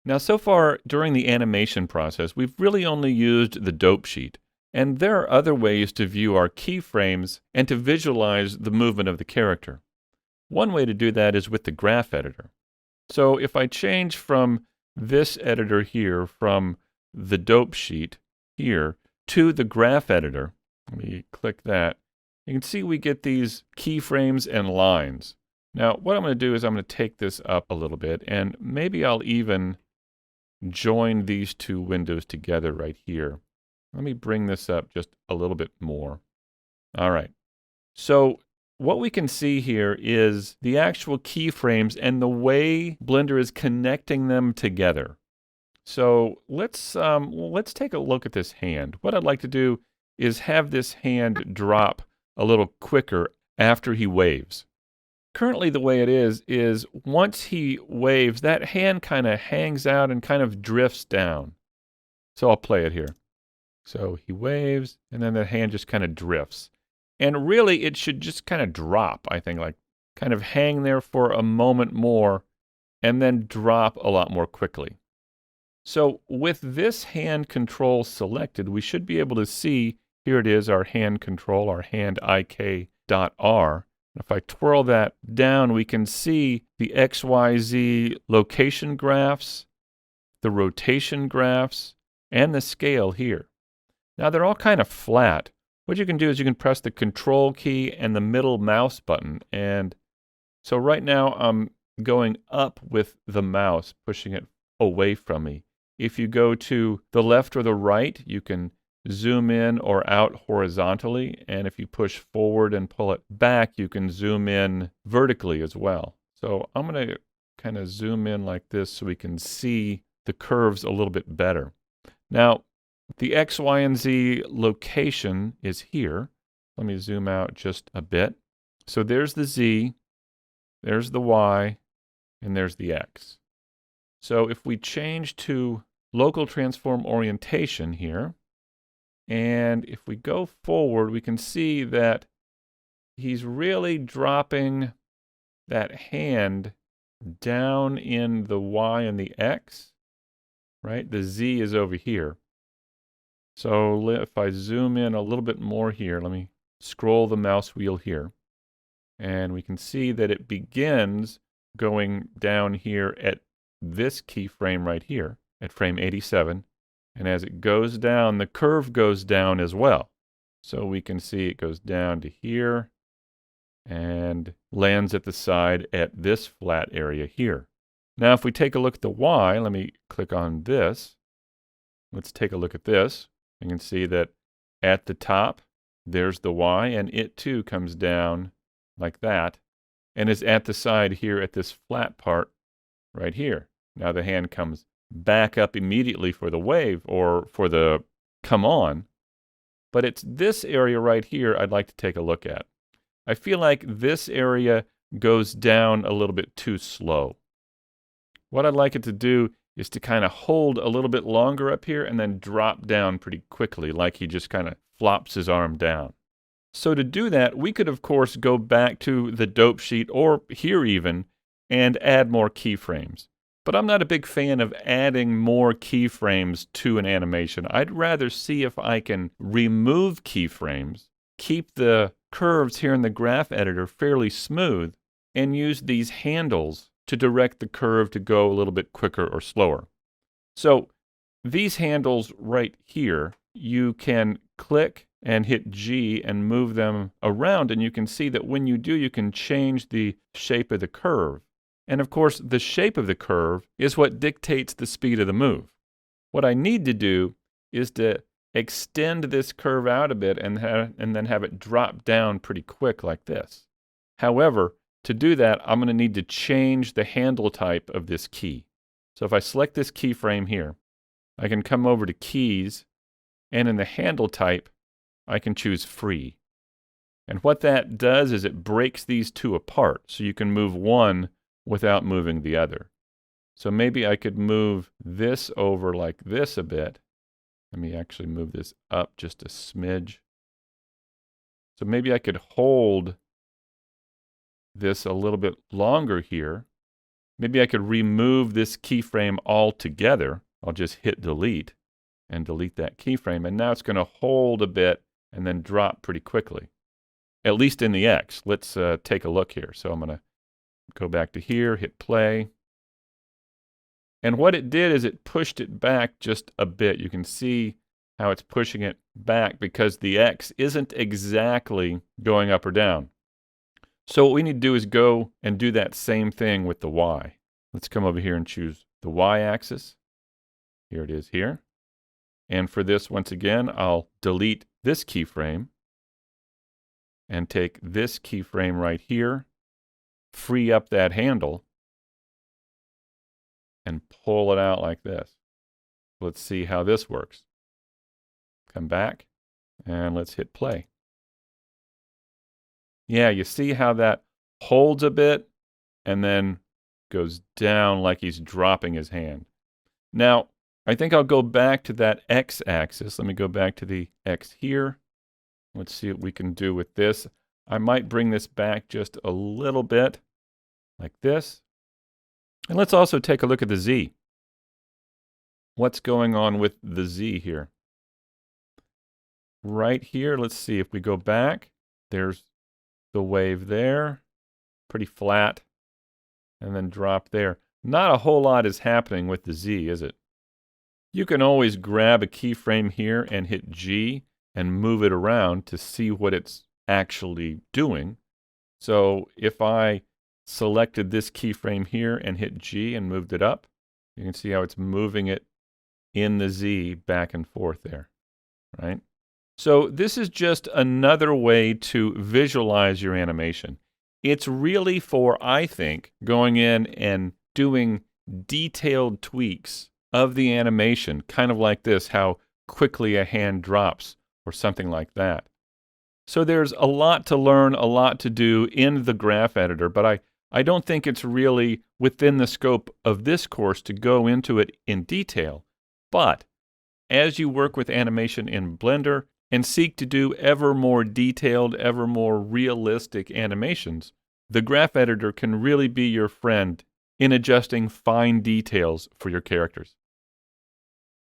Now, so far during the animation process, we've really only used the dope sheet. And there are other ways to view our keyframes and to visualize the movement of the character. One way to do that is with the graph editor. So if I change from this editor here, from the dope sheet here, to the graph editor, let me click that, you can see we get these keyframes and lines. Now, what I'm going to do is I'm going to take this up a little bit, and maybe I'll even join these two windows together right here. Let me bring this up just a little bit more. All right. So what we can see here is the actual keyframes and the way Blender is connecting them together. So let's take a look at this hand. What I'd like to do is have this hand drop a little quicker after he waves. Currently the way it is once he waves, that hand kind of hangs out and kind of drifts down. So I'll play it here. So he waves, and then the hand just kind of drifts. And really, it should just kind of drop, I think, like kind of hang there for a moment more, and then drop a lot more quickly. So with this hand control selected, we should be able to see, here it is, our hand control, our hand ik.r. If I twirl that down, we can see the XYZ location graphs, the rotation graphs, and the scale here. Now they're all kind of flat. What you can do is you can press the control key and the middle mouse button. And so right now I'm going up with the mouse, pushing it away from me. If you go to the left or the right, you can zoom in or out horizontally. And if you push forward and pull it back, you can zoom in vertically as well. So I'm going to kind of zoom in like this so we can see the curves a little bit better. Now, the X, Y, and Z location is here. Let me zoom out just a bit. So there's the Z, there's the Y, and there's the X. So if we change to local transform orientation here, and if we go forward, we can see that he's really dropping that hand down in the Y and the X, right? The Z is over here. So if I zoom in a little bit more here, let me scroll the mouse wheel here, and we can see that it begins going down here at this keyframe right here, at frame 87, and as it goes down, the curve goes down as well. So we can see it goes down to here and lands at the side at this flat area here. Now if we take a look at the Y, let me click on this. Let's take a look at this. You can see that at the top, there's the Y, and it too comes down like that, and is at the side here at this flat part right here. Now the hand comes back up immediately for the wave or for the come on, but it's this area right here I'd like to take a look at. I feel like this area goes down a little bit too slow. What I'd like it to do is to kind of hold a little bit longer up here and then drop down pretty quickly, like he just kind of flops his arm down. So to do that, we could of course go back to the dope sheet or here even and add more keyframes. But I'm not a big fan of adding more keyframes to an animation. I'd rather see if I can remove keyframes, keep the curves here in the graph editor fairly smooth, and use these handles to direct the curve to go a little bit quicker or slower. So these handles right here, you can click and hit G and move them around, and you can see that when you do, you can change the shape of the curve. And of course, the shape of the curve is what dictates the speed of the move. What I need to do is to extend this curve out a bit and then have it drop down pretty quick like this. However, to do that, I'm going to need to change the handle type of this key. So if I select this keyframe here, I can come over to Keys, and in the handle type, I can choose Free. And what that does is it breaks these two apart, so you can move one without moving the other. So maybe I could move this over like this a bit. Let me actually move this up just a smidge. So maybe I could hold this a little bit longer here Maybe I could remove this keyframe altogether. I'll just hit delete and delete that keyframe. And now it's going to hold a bit and then drop pretty quickly, at least in the X. Let's take a look here. So I'm going to go back to here, hit play. And what it did is it pushed it back just a bit. You can see how it's pushing it back because the X isn't exactly going up or down. So what we need to do is go and do that same thing with the Y. Let's come over here and choose the Y axis. Here it is here. And for this, once again, I'll delete this keyframe and take this keyframe right here, free up that handle, and pull it out like this. Let's see how this works. Come back, and let's hit play. Yeah, you see how that holds a bit and then goes down like he's dropping his hand. Now, I think I'll go back to that X axis. Let me go back to the X here. Let's see what we can do with this. I might bring this back just a little bit, like this. And let's also take a look at the Z. What's going on with the Z here? Right here, let's see if we go back. There's the wave there, pretty flat, and then drop there. Not a whole lot is happening with the Z, is it? You can always grab a keyframe here and hit G and move it around to see what it's actually doing. So if I selected this keyframe here and hit G and moved it up, you can see how it's moving it in the Z back and forth there, right? So this is just another way to visualize your animation. It's really for, I think, going in and doing detailed tweaks of the animation, kind of like this, how quickly a hand drops or something like that. So there's a lot to learn, a lot to do in the graph editor, but I don't think it's really within the scope of this course to go into it in detail. But as you work with animation in Blender and seek to do ever more detailed, ever more realistic animations, the graph editor can really be your friend in adjusting fine details for your characters.